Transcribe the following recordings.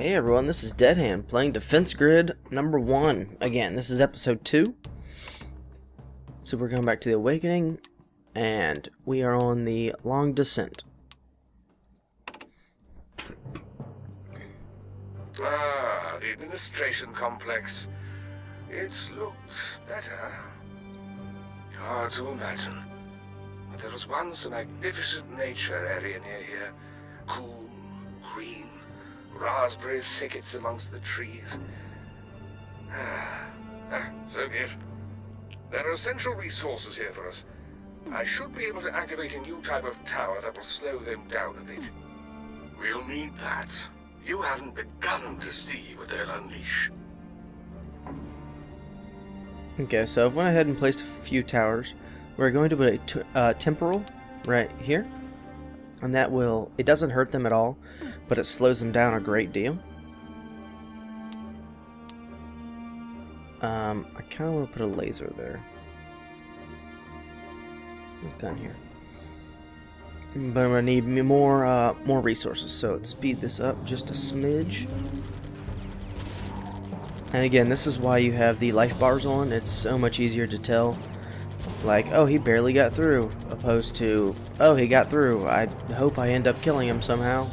Hey everyone, this is Deadhand playing Defense Grid number 1. Again, this is episode 2. So we're going back to the Awakening, and we are on the Long Descent. The administration complex. It looks better. Hard to imagine. But there was once a magnificent nature area near here. Cool, green, raspberry thickets amongst the trees. So be it. There are essential resources here for us. I should be able to activate a new type of tower that will slow them down a bit. We'll need that. You haven't begun to see what they'll unleash. Okay, so I've went ahead and placed a few towers. We're going to put a temporal right here. And that will, it doesn't hurt them at all, but it slows them down a great deal. I kind of want to put a laser there. Gun here. But I'm going to need more resources, so let's speed this up just a smidge. And again, this is why you have the life bars on. It's so much easier to tell. Like, oh, he barely got through, opposed to, oh, he got through. I hope I end up killing him somehow.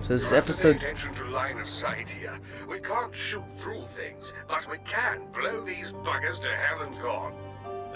So this is episode... Pay attention to line of sight here. We can't shoot through things, but we can blow these buggers to hell and gone.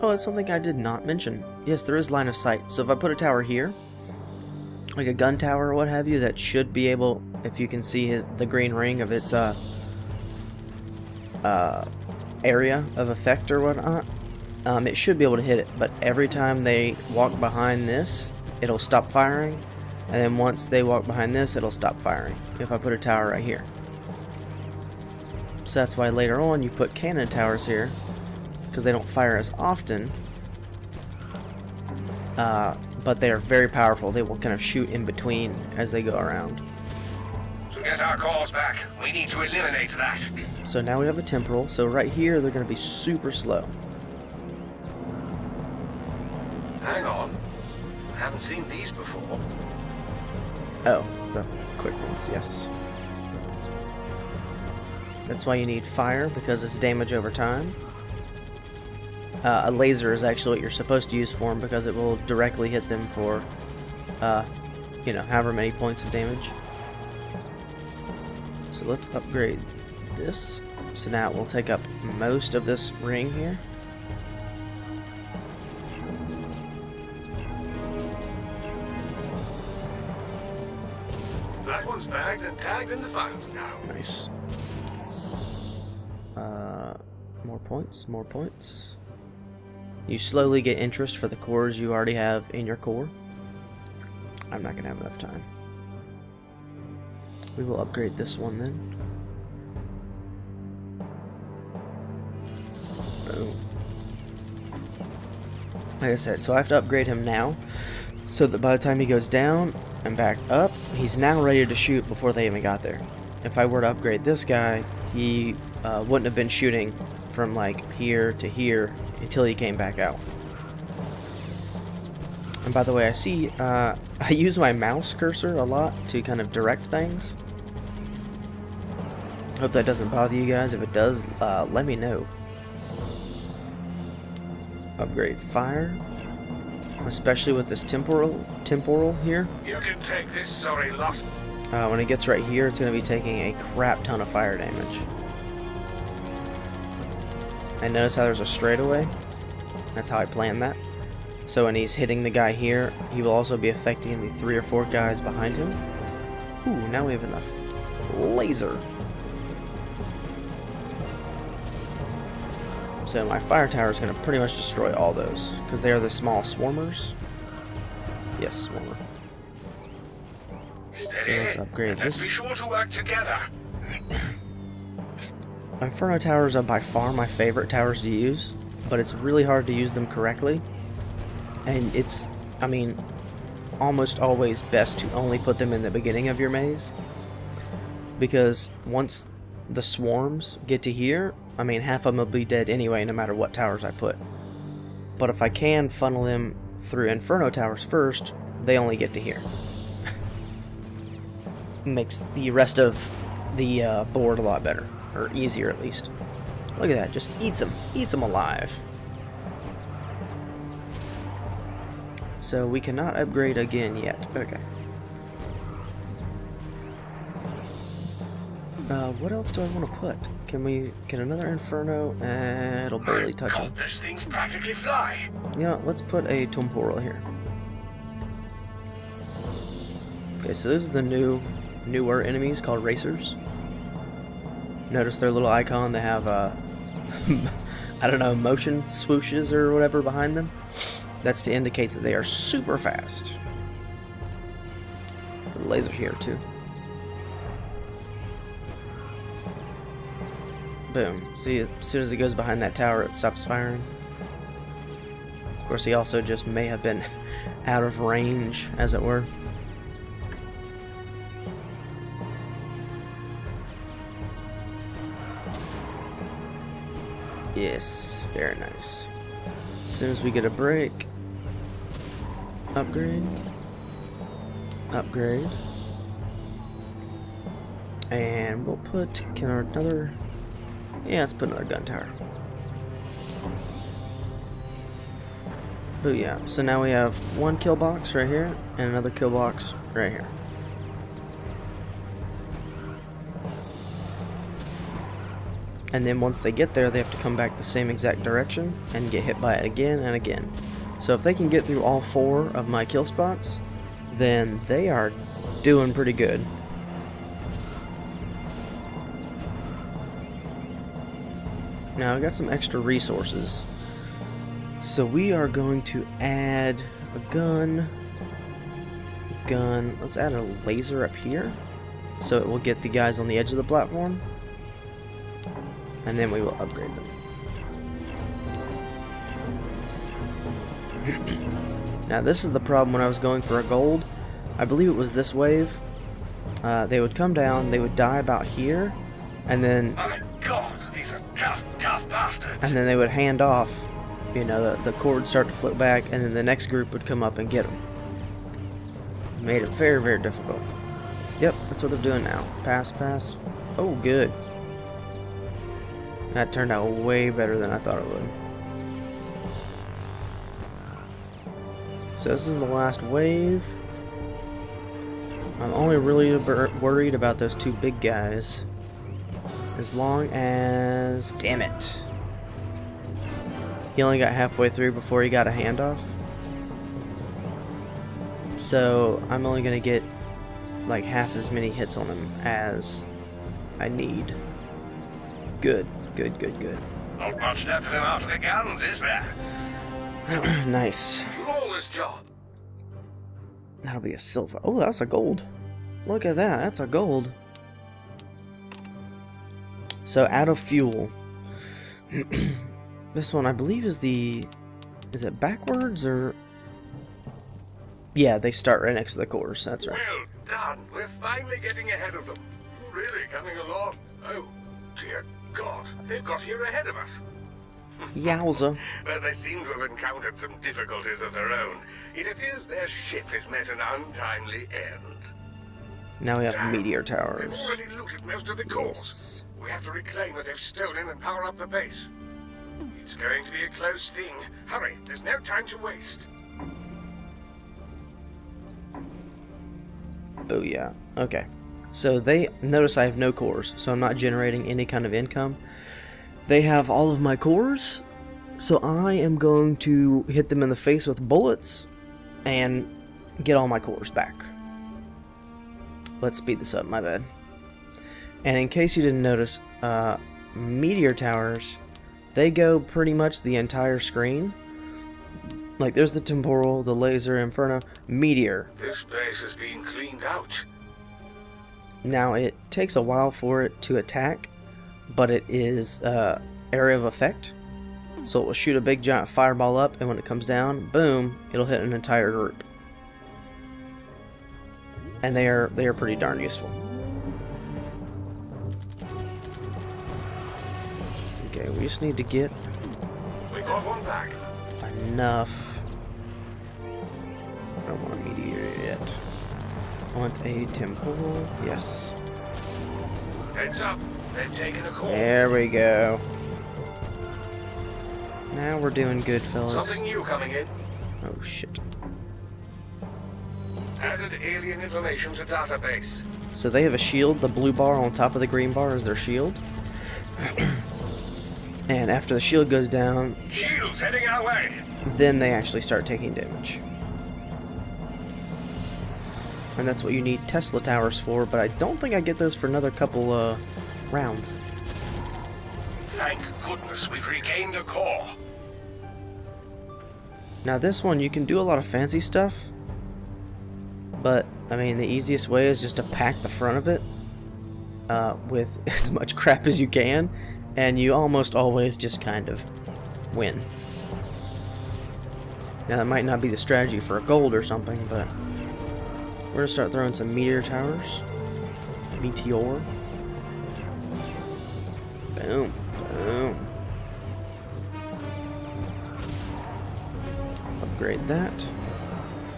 Oh, that's something I did not mention. Yes, there is line of sight. So if I put a tower here, like a gun tower or what have you, that should be able, if you can see the green ring of its area of effect or whatnot, it should be able to hit it. But every time they walk behind this, it'll stop firing. And then once they walk behind this, it'll stop firing. If I put a tower right here. So that's why later on you put cannon towers here, because they don't fire as often, but they are very powerful. They will kind of shoot in between as they go around. To get our cause back, we need to eliminate that. So now we have a temporal, so right here they're going to be super slow. Hang on. I haven't seen these before. Oh, the quick ones, yes. That's why you need fire, because it's damage over time. A laser is actually what you're supposed to use for them, because it will directly hit them for, you know, however many points of damage. So let's upgrade this. So now it will take up most of this ring here. That one's bagged and tagged in the files now. Nice. More points, more points. You slowly get interest for the cores you already have in your core. I'm not going to have enough time. We will upgrade this one then. Boom. Like I said, so I have to upgrade him now, so that by the time he goes down and back up, he's now ready to shoot before they even got there. If I were to upgrade this guy, he wouldn't have been shooting from like here to here until he came back out. And by the way, I see I use my mouse cursor a lot to kind of direct things. Hope that doesn't bother you guys. If it does, let me know. Upgrade fire, especially with this temporal here. You can take this, sorry lot. When it gets right here, it's going to be taking a crap ton of fire damage. And notice how there's a straightaway? That's how I planned that. So when he's hitting the guy here, he will also be affecting the 3 or 4 guys behind him. Ooh, now we have enough laser. So my fire tower is going to pretty much destroy all those, because they are the small swarmers. Yes, swarmer. So let's upgrade Let's this. be sure to work together. Inferno towers are by far my favorite towers to use, but it's really hard to use them correctly. And it's, I mean, almost always best to only put them in the beginning of your maze, because once the swarms get to here, I mean, half of them will be dead anyway, no matter what towers I put. But if I can funnel them through Inferno towers first, they only get to here. makes the rest of the board a lot better, or easier at least. Look at that, just eats them alive. So we cannot upgrade again yet. Okay. What else do I want to put? Can another Inferno? It'll barely touch him. This thing's practically fly. Yeah, let's put a Temporal here. Okay, so those are the newer enemies called Racers. Notice their little icon, they have I don't know, motion swooshes or whatever behind them. That's to indicate that they are super fast. Put a laser here too. Boom. See, as soon as it goes behind that tower, it stops firing. Of course, he also just may have been out of range, as it were. Yes, very nice. As soon as we get a break, upgrade, and we'll put, let's put another gun tower. Booyah. So now we have one kill box right here, and another kill box right here. And then once they get there, they have to come back the same exact direction and get hit by it again and again. So if they can get through all 4 of my kill spots, then they are doing pretty good. Now I got some extra resources. So we are going to add a gun. Let's add a laser up here. So it will get the guys on the edge of the platform. And then we will upgrade them. Now this is the problem when I was going for a gold. I believe it was this wave. They would come down, they would die about here, and then My God, these are tough bastards. and then they would hand off. You know, the cord would start to flip back, and then the next group would come up and get them. Made it very, very difficult. Yep, that's what they're doing now. Pass. Oh, good. That turned out way better than I thought it would. So this is the last wave. I'm only really worried about those 2 big guys. As long as... Damn it. He only got halfway through before he got a handoff. So I'm only going to get like half as many hits on him as I need. Good. Not much left of them after the guns, is there? Nice. Flawless job. That'll be a silver. Oh, that's a gold. Look at that. That's a gold. So, out of fuel. This one, I believe, is it backwards or... Yeah, they start right next to the cores. That's right. Well done. We're finally getting ahead of them. Really coming along. Oh, dear God. They've got here ahead of us. Yowza. But they seem to have encountered some difficulties of their own. It appears their ship has met an untimely end. Now we have Damn, meteor They've towers. already looted most of the cores. Yes. We have to reclaim what they've stolen and power up the base. It's going to be a close thing. Hurry, there's no time to waste. Oh yeah. Okay. So they notice I have no cores, so I'm not generating any kind of income. They have all of my cores, so I am going to hit them in the face with bullets and get all my cores back. Let's speed this up, my bad. And in case you didn't notice, meteor towers, they go pretty much the entire screen. Like there's the temporal, the laser, inferno, meteor. This base is being cleaned out. Now it takes a while for it to attack, but it is area of effect. So it will shoot a big giant fireball up, and when it comes down, boom, it'll hit an entire group. And they are pretty darn useful. Okay, we just need to get We got one back. enough. I don't want a meteor yet. Want a temple? Yes. Heads up, they've taken a course. There we go. Now we're doing good, fellas. Something new coming in. Oh shit. Added alien information to database. So they have a shield. The blue bar on top of the green bar is their shield. And after the shield goes down, Shields heading our way. then they actually start taking damage. And that's what you need Tesla towers for, but I don't think I get those for another couple rounds. Thank goodness we've regained a core. Now this one, you can do a lot of fancy stuff, but I mean the easiest way is just to pack the front of it with as much crap as you can, and you almost always just kind of win. Now that might not be the strategy for a gold or something, but we're gonna start throwing some meteor towers. Meteor. Boom. Boom. Upgrade that.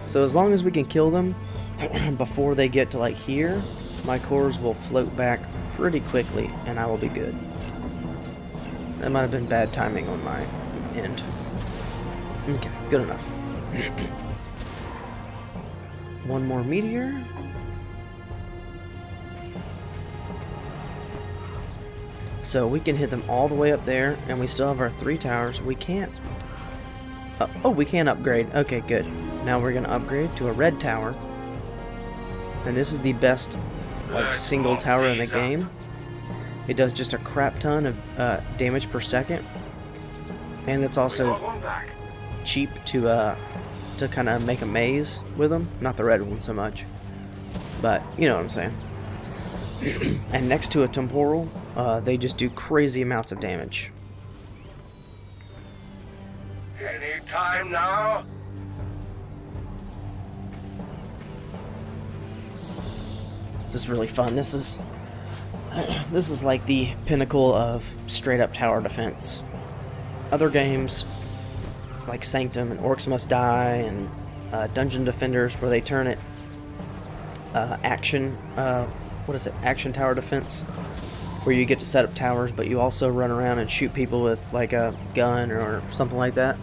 So as long as we can kill them before they get to like here, my cores will float back pretty quickly and I will be good. That might have been bad timing on my end. Okay, good enough. One more meteor. So we can hit them all the way up there, and we still have our 3 towers. We can't... oh, we can upgrade. Okay, good. Now we're going to upgrade to a red tower. And this is the best like single tower in the game. It does just a crap ton of damage per second. And it's also cheap to kind of make a maze with them. Not the red one so much. But, you know what I'm saying. And next to a temporal, they just do crazy amounts of damage. Any time now? This is really fun. This is like the pinnacle of straight up tower defense. Other games like Sanctum and Orcs Must Die and Dungeon Defenders, where they turn it action tower defense, where you get to set up towers but you also run around and shoot people with like a gun or something like that.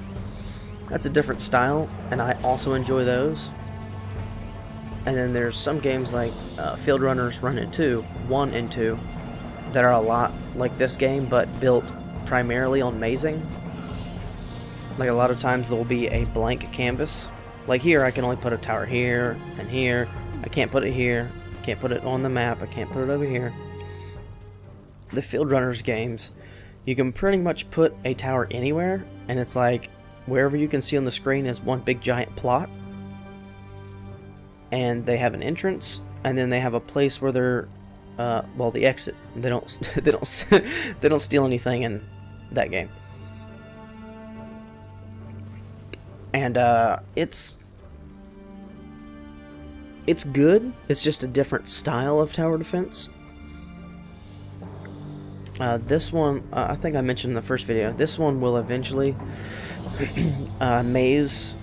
That's a different style, and I also enjoy those. And then there's some games like Field Runners 1 and 2 that are a lot like this game but built primarily on mazing. Like a lot of times there will be a blank canvas. Like here I can only put a tower here and here. I can't put it here. Can't put it on the map. I can't put it over here. The Field Runners games, you can pretty much put a tower anywhere, and it's like wherever you can see on the screen is one big giant plot. And they have an entrance, and then they have a place where they're the exit. They don't they don't steal anything in that game. And it's good. It's just a different style of tower defense. This one, I think I mentioned in the first video, this one will eventually maze,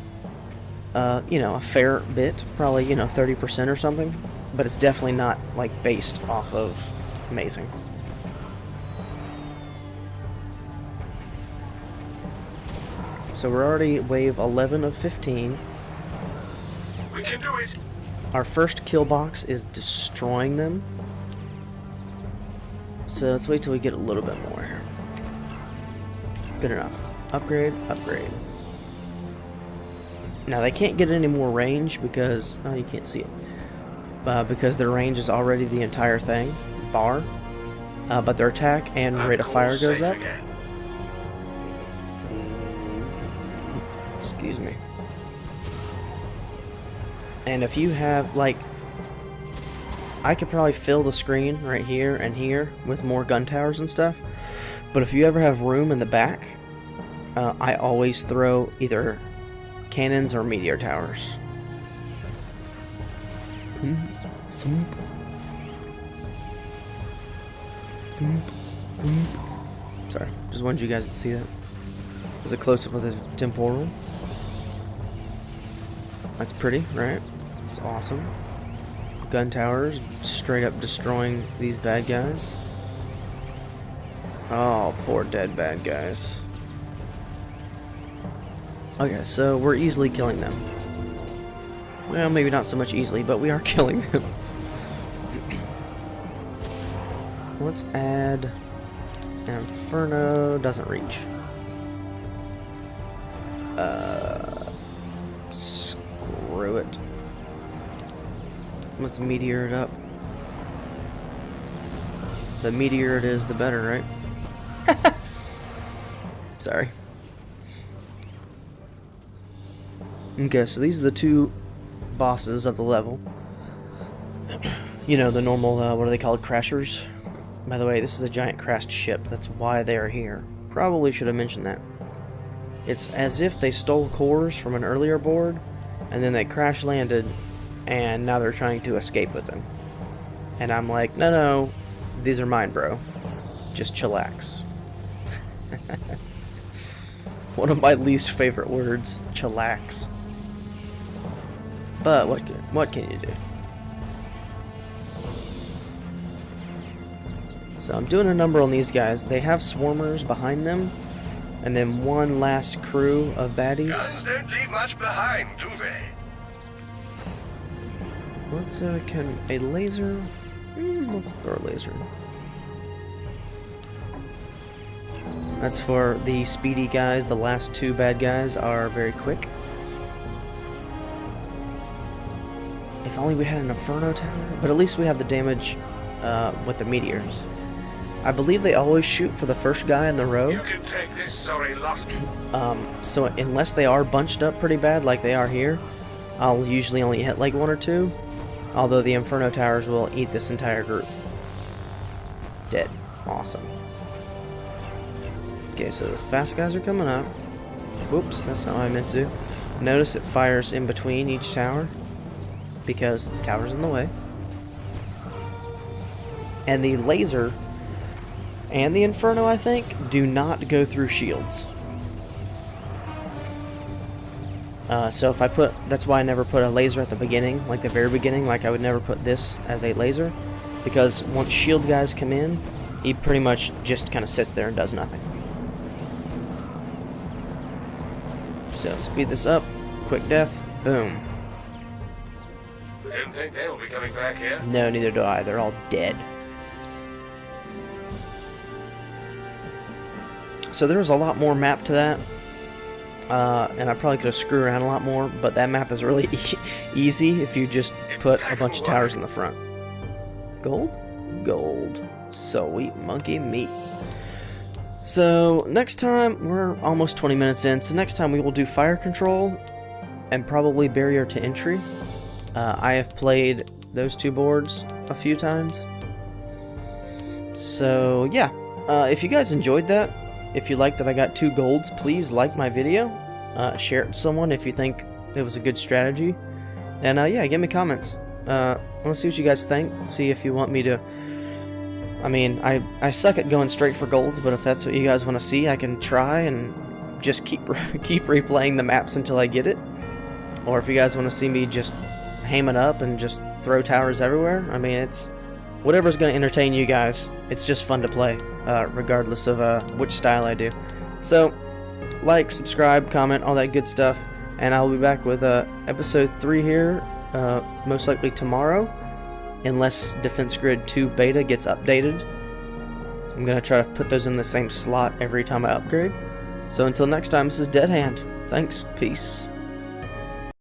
a fair bit, probably, 30% or something, but it's definitely not, like, based off of mazing. So we're already wave 11 of 15. We can do it. Our first kill box is destroying them. So let's wait till we get a little bit more here. Good enough. Upgrade, upgrade. Now they can't get any more range because, oh, you can't see it. Because their range is already the entire thing, bar. But their attack and rate of fire goes up. Excuse me. And if you have, like, I could probably fill the screen right here and here with more gun towers and stuff, but if you ever have room in the back, I always throw either cannons or meteor towers. Thump. Thump. Thump. Sorry, just wanted you guys to see that. There's a close-up with a temporal. That's pretty, right? It's awesome. gun towers, straight up destroying these bad guys. Oh, poor dead bad guys. Okay, so we're easily killing them. Well, maybe not so much easily, but we are killing them. Let's add Inferno. Doesn't reach. Screw it. Let's meteor it up. The meteor it is, the better, right? Sorry. Okay, so these are the two bosses of the level. You know, the normal, what are they called? Crashers? By the way, this is a giant crashed ship. That's why they are here. Probably should have mentioned that. It's as if they stole cores from an earlier board, and then they crash landed, and now they're trying to escape with them. And I'm like, no, these are mine, bro. Just chillax. One of my least favorite words, chillax. But what can you do? So I'm doing a number on these guys. They have swarmers behind them, and then one last crew of baddies. Guns don't leave much behind, do they? Let's can a laser? Let's throw a laser. That's for the speedy guys. The last two bad guys are very quick. If only we had an Inferno tower, but at least we have the damage with the meteors. I believe they always shoot for the first guy in the row. You can take this, sorry, lost. So unless they are bunched up pretty bad like they are here, I'll usually only hit like one or two. Although the Inferno towers will eat this entire group. Dead. Awesome. Okay, so the fast guys are coming up. Whoops, that's not what I meant to do. Notice it fires in between each tower, because the tower's in the way. And the laser and the Inferno, I think, do not go through shields. So if I put, that's why I never put a laser at the beginning, like the very beginning, like I would never put this as a laser, because once shield guys come in, he pretty much just kind of sits there and does nothing. So speed this up, quick death, boom. Didn't think they'll be coming back here. No, neither do I. They're all dead. So there was a lot more map to that. And I probably could have screwed around a lot more, but that map is really easy if you just put a bunch of towers in the front. Gold? Gold. Sweet monkey meat. So next time, we're almost 20 minutes in, so next time we will do fire control and probably barrier to entry. I have played those two boards a few times. So yeah, if you guys enjoyed that, if you like that I got 2 golds, please like my video. Share it with someone if you think it was a good strategy. And yeah, give me comments. I want to see what you guys think. See if you want me to... I mean, I suck at going straight for golds, but if that's what you guys want to see, I can try and just keep replaying the maps until I get it. Or if you guys want to see me just ham it up and just throw towers everywhere, I mean, it's whatever's going to entertain you guys. It's just fun to play, regardless of which style I do. So, like, subscribe, comment, all that good stuff, and I'll be back with episode 3 here, most likely tomorrow, unless Defense Grid 2 beta gets updated. I'm going to try to put those in the same slot every time I upgrade. So until next time, this is Dead Hand. Thanks, peace.